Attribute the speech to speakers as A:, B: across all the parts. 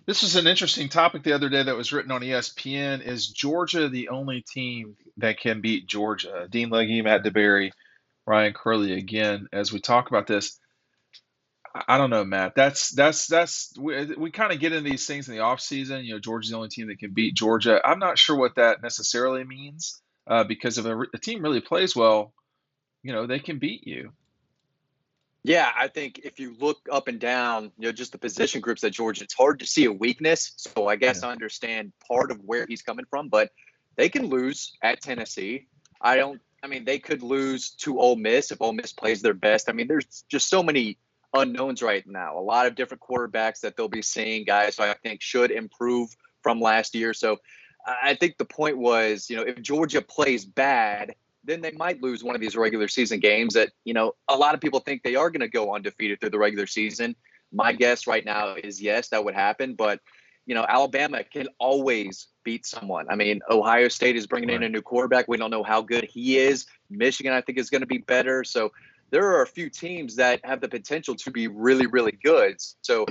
A: This was an interesting topic the other day that was written on ESPN. Is Georgia the only team that can beat Georgia? Dean Legge, Matt DeBerry, Ryan Curley again. As we talk about this, I don't know, Matt. That's we kind of get into these things in the off season. Georgia's the only team that can beat Georgia. I'm not sure what that necessarily means because if a team really plays well, they can beat you.
B: Yeah, I think if you look up and down, just the position groups at Georgia, it's hard to see a weakness. So I guess
A: Yeah.
B: I understand part of where he's coming from, but they can lose at Tennessee. I mean, they could lose to Ole Miss if Ole Miss plays their best. I mean, there's just so many unknowns right now. A lot of different quarterbacks that they'll be seeing, guys who I think should improve from last year. So I think the point was, if Georgia plays bad, then they might lose one of these regular season games that, a lot of people think they are going to go undefeated through the regular season. My guess right now is yes, that would happen. But, Alabama can always beat someone. I mean, Ohio State is bringing in
A: Right.
B: a new quarterback. We don't know how good he is. Michigan, I think, is going to be better. So there are a few teams that have the potential to be really, really good. So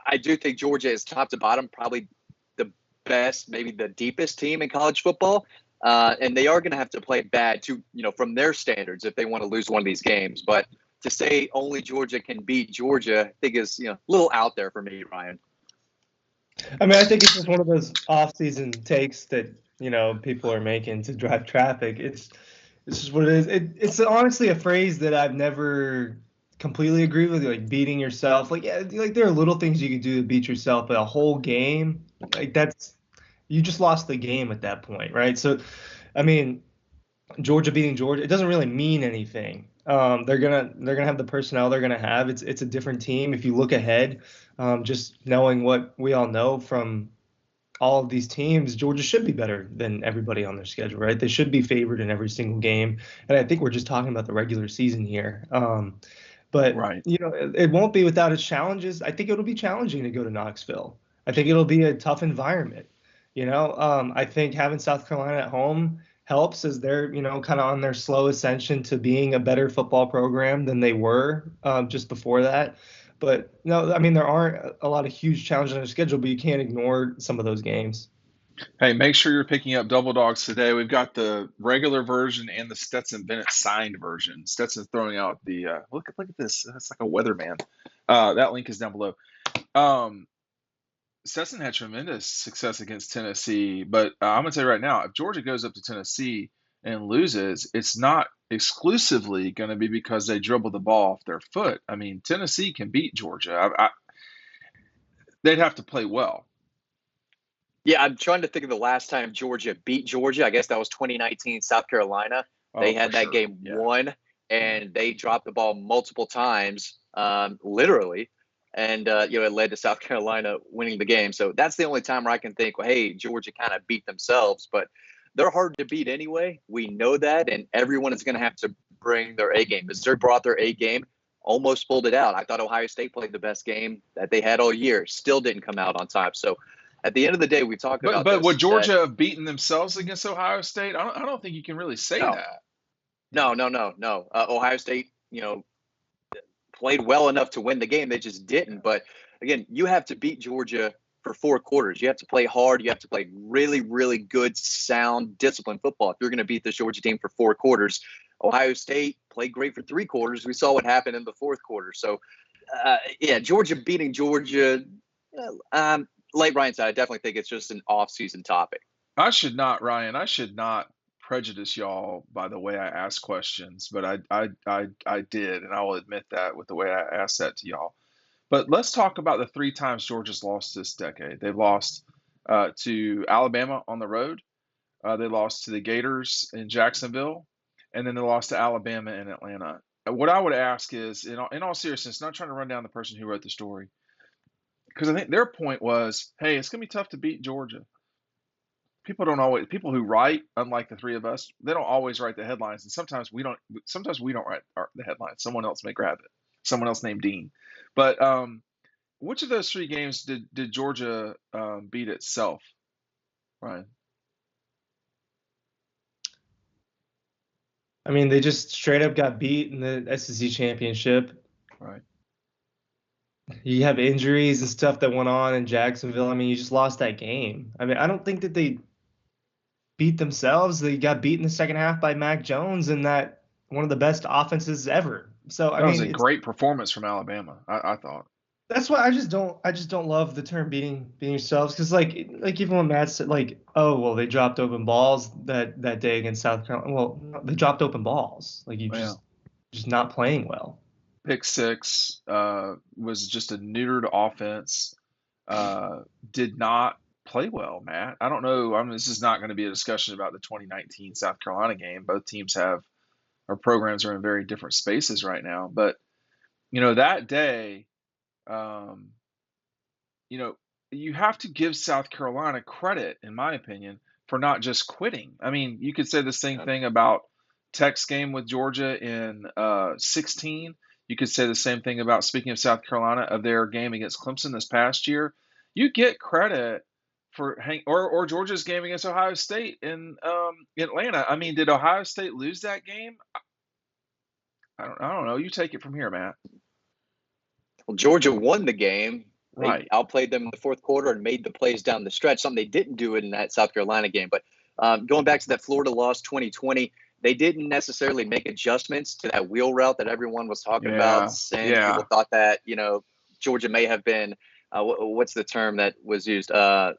B: I do think Georgia is top to bottom, probably the best, maybe the deepest team in college football. And they are going to have to play bad to, from their standards if they want to lose one of these games. But to say only Georgia can beat Georgia, I think is, a little out there for me, Ryan.
C: I mean, I think it's just one of those off-season takes that people are making to drive traffic. It's just what it is. It's honestly a phrase that I've never completely agreed with. Like beating yourself, like yeah, like there are little things you can do to beat yourself, but a whole game, like that's you just lost the game at that point, right? So, I mean, Georgia beating Georgia, it doesn't really mean anything. They're gonna have the personnel they're gonna have. It's a different team. If you look ahead, just knowing what we all know from all of these teams, Georgia should be better than everybody on their schedule, right? They should be favored in every single game. And I think we're just talking about the regular season here. But
A: Right.
C: it won't be without its challenges. I think it'll be challenging to go to Knoxville. I think it'll be a tough environment. I think having South Carolina at home helps as they're, kind of on their slow ascension to being a better football program than they were just before that. But no, I mean there aren't a lot of huge challenges on their schedule, but you can't ignore some of those games.
A: Hey, make sure you're picking up Double Dogs today. We've got the regular version and the Stetson Bennett signed version. Stetson's throwing out the look at this. That's like a weatherman. That link is down below. Um, Stetson had tremendous success against Tennessee, but I'm gonna tell you right now, if Georgia goes up to Tennessee and loses, it's not exclusively going to be because they dribble the ball off their foot. I mean, Tennessee can beat Georgia. They'd have to play well.
B: Yeah, I'm trying to think of the last time Georgia beat Georgia. I guess that was 2019 South Carolina.
A: Oh,
B: They
A: for
B: had that
A: sure.
B: game
A: Yeah.
B: won,
A: Yeah.
B: and they dropped the ball multiple times, literally. And, it led to South Carolina winning the game. So that's the only time where I can think, well, hey, Georgia kind of beat themselves. But they're hard to beat anyway. We know that. And everyone is going to have to bring their A game. Missouri brought their A game, almost pulled it out. I thought Ohio State played the best game that they had all year, still didn't come out on time. So at the end of the day, we talk
A: But
B: about
A: but would
B: this that
A: Georgia have beaten themselves against Ohio State? I don't think you can really say
B: no,
A: that. Yeah.
B: no. Ohio State, played well enough to win the game. They just
A: Yeah.
B: didn't. But again, you have to beat Georgia for 4 quarters. You have to play hard. You have to play really, really good, sound, disciplined football if you're going to beat this Georgia team for 4 quarters. Ohio State played great for 3 quarters. We saw what happened in the fourth quarter. So, yeah, Georgia beating Georgia. Like Ryan said, I definitely think it's just an off-season topic.
A: I should not, Ryan. I should not prejudice y'all by the way I ask questions, but I did, and I will admit that with the way I asked that to y'all. But let's talk about the three times Georgia's lost this decade. They've lost to Alabama on the road. They lost to the Gators in Jacksonville, and then they lost to Alabama in Atlanta. What I would ask is, in all seriousness, not trying to run down the person who wrote the story, because I think their point was, hey, it's going to be tough to beat Georgia. People who write, unlike the three of us, they don't always write the headlines, and sometimes we don't write the headlines. Someone else may grab it. Someone else named Dean. But which of those three games did Georgia beat itself, Ryan?
C: I mean, they just straight up got beat in the SEC championship.
A: Right.
C: you have injuries and stuff that went on in Jacksonville. I mean, you just lost that game. I mean, I don't think that they beat themselves. They got beat in the second half by Mac Jones and that one of the best offenses ever. So I
A: That was
C: mean,
A: a
C: it's
A: great performance from Alabama, I thought.
C: that's why I just don't love the term beating yourselves because like even when Matt said like, oh well, they dropped open balls that day against South Carolina. Well, no, they dropped open balls. Like you
A: Yeah.
C: just not playing well.
A: Pick six was just a neutered offense. Did not play well, Matt. I don't know. I mean, this is not going to be a discussion about the 2019 South Carolina game. Both teams have our programs are in very different spaces right now. But that day, um, you know, you have to give South Carolina credit, in my opinion, for not just quitting. I mean, you could say the same thing about Tech's game with Georgia in 16. You could say the same thing about, speaking of South Carolina, of their game against Clemson this past year. You get credit for or Georgia's game against Ohio State in Atlanta. I mean, did Ohio State lose that game? I don't know. You take it from here, Matt.
B: Well, Georgia won the game. They
A: Right.
B: outplayed them in the fourth quarter and made the plays down the stretch, something they didn't do in that South Carolina game. But going back to that Florida loss 2020, they didn't necessarily make adjustments to that wheel route that everyone was talking about,
A: Yeah.
B: since people
A: Yeah.
B: thought that, Georgia may have been, what's the term that was used? I'm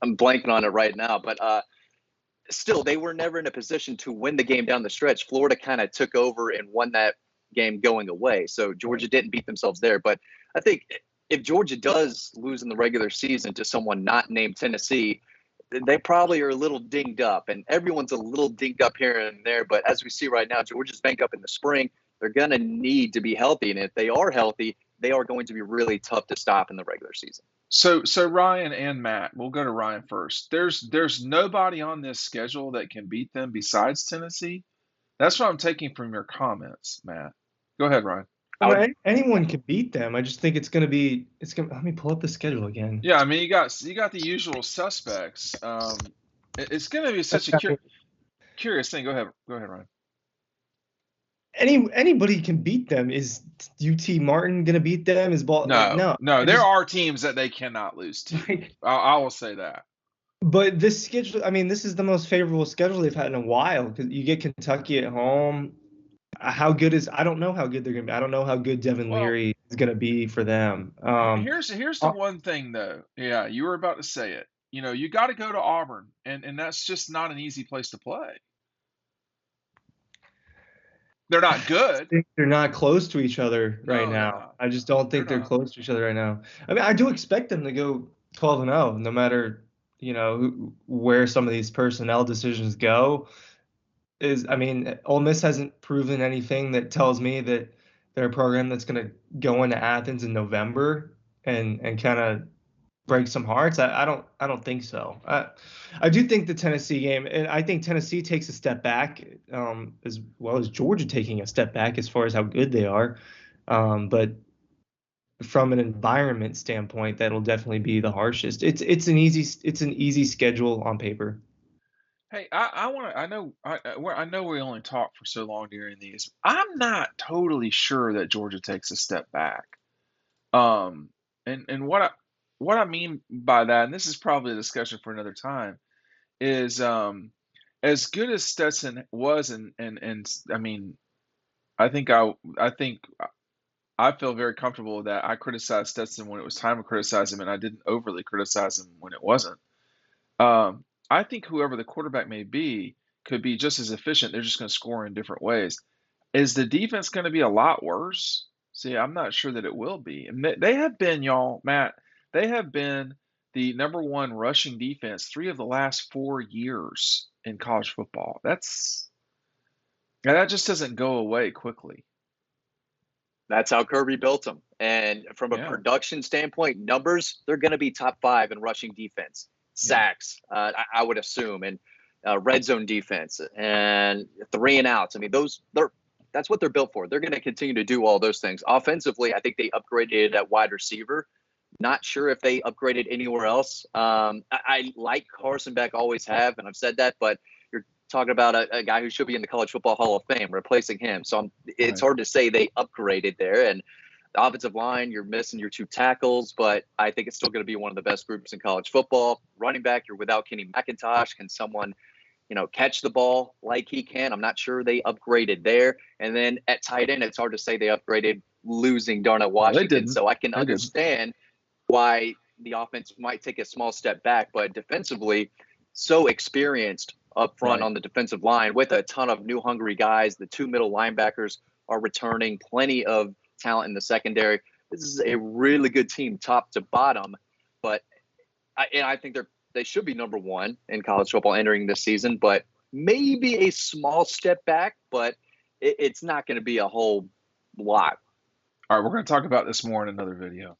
B: blanking on it right now. But still, they were never in a position to win the game down the stretch. Florida kind of took over and won that game going away. So
A: Right.
B: Georgia didn't beat themselves there. But I think if Georgia does lose in the regular season to someone not named Tennessee, they probably are a little dinged up, and everyone's a little dinged up here and there. But as we see right now, Georgia's banged up in the spring. They're going to need to be healthy. And if they are healthy, they are going to be really tough to stop in the regular season.
A: So Ryan and Matt, we'll go to Ryan first. There's nobody on this schedule that can beat them besides Tennessee. That's what I'm taking from your comments, Matt. Go ahead, Ryan.
B: I
C: Well,
B: would,
C: anyone can beat them. I just think it's gonna. Let me pull up the schedule again.
A: Yeah, I mean you got the usual suspects. It's going to be such a
C: I mean,
A: curious thing. Go ahead, Ryan.
C: anybody can beat them. Is UT Martin gonna beat them? Is ball like
A: No,
C: no?
A: no,
C: I
A: there
C: just
A: are teams that they cannot lose to.
C: like.
A: I will say that.
C: But this schedule, I mean, this is the most favorable schedule they've had in a while because you get Kentucky at home. How good is I don't know how good they're gonna be. I don't know how good Devin
A: Well,
C: Leary is gonna be for them.
A: here's the one thing though. Yeah, you were about to say it. You got to go to Auburn, and that's just not an easy place to play. They're not good.
C: Think they're not close to each other right
A: No, they're
C: now.
A: not.
C: I just don't
A: They're
C: think they're
A: not.
C: close to each other right now. I mean, I do expect them to go 12-0, no matter where some of these personnel decisions go. I mean, Ole Miss hasn't proven anything that tells me that they're a program that's going to go into Athens in November and kind of break some hearts. I don't think so. I do think the Tennessee game, and I think Tennessee takes a step back, as well as Georgia taking a step back as far as how good they are. But from an environment standpoint, that'll definitely be the harshest. It's an easy schedule on paper.
A: Hey, I want to. I know we only talk for so long during these. I'm not totally sure that Georgia takes a step back. Um, and what I mean by that, and this is probably a discussion for another time, is as good as Stetson was, and I mean, I think I feel very comfortable that I criticized Stetson when it was time to criticize him, and I didn't overly criticize him when it wasn't. I think whoever the quarterback may be could be just as efficient. They're just going to score in different ways. Is the defense going to be a lot worse? See, I'm not sure that it will be. And they have been, y'all, Matt, they have been the number one rushing defense 3 of the last 4 years in college football. That just doesn't go away quickly.
B: That's how Kirby built them. And from a
A: Yeah,
B: production standpoint, numbers, they're going to be top 5 in rushing defense,
A: yeah,
B: sacks, I would assume, and red zone defense and 3 and outs. I mean, that's what they're built for. They're going to continue to do all those things. Offensively, I think they upgraded at wide receiver. Not sure if they upgraded anywhere else. I like Carson Beck, always have, and I've said that, but you're talking about a guy who should be in the College Football Hall of Fame, replacing him. So it's
A: right.
B: hard to say they upgraded there. And The offensive line, you're missing your 2 tackles, but I think it's still going to be one of the best groups in college football. Running back, you're without Kenny McIntosh. Can someone, catch the ball like he can? I'm not sure they upgraded there. And then at tight end, it's hard to say they upgraded losing Darnell
A: No, they
B: Washington.
A: didn't.
B: So I can
A: They didn't.
B: understand why the offense might take a small step back, but defensively, so experienced up front
A: Right.
B: on the defensive line with a ton of new hungry guys. The 2 middle linebackers are returning, plenty of talent in the secondary. This is a really good team top to bottom, but I think they should be number 1 in college football entering this season, but maybe a small step back, but it's not going to be a whole lot.
A: All right, we're going to talk about this more in another video.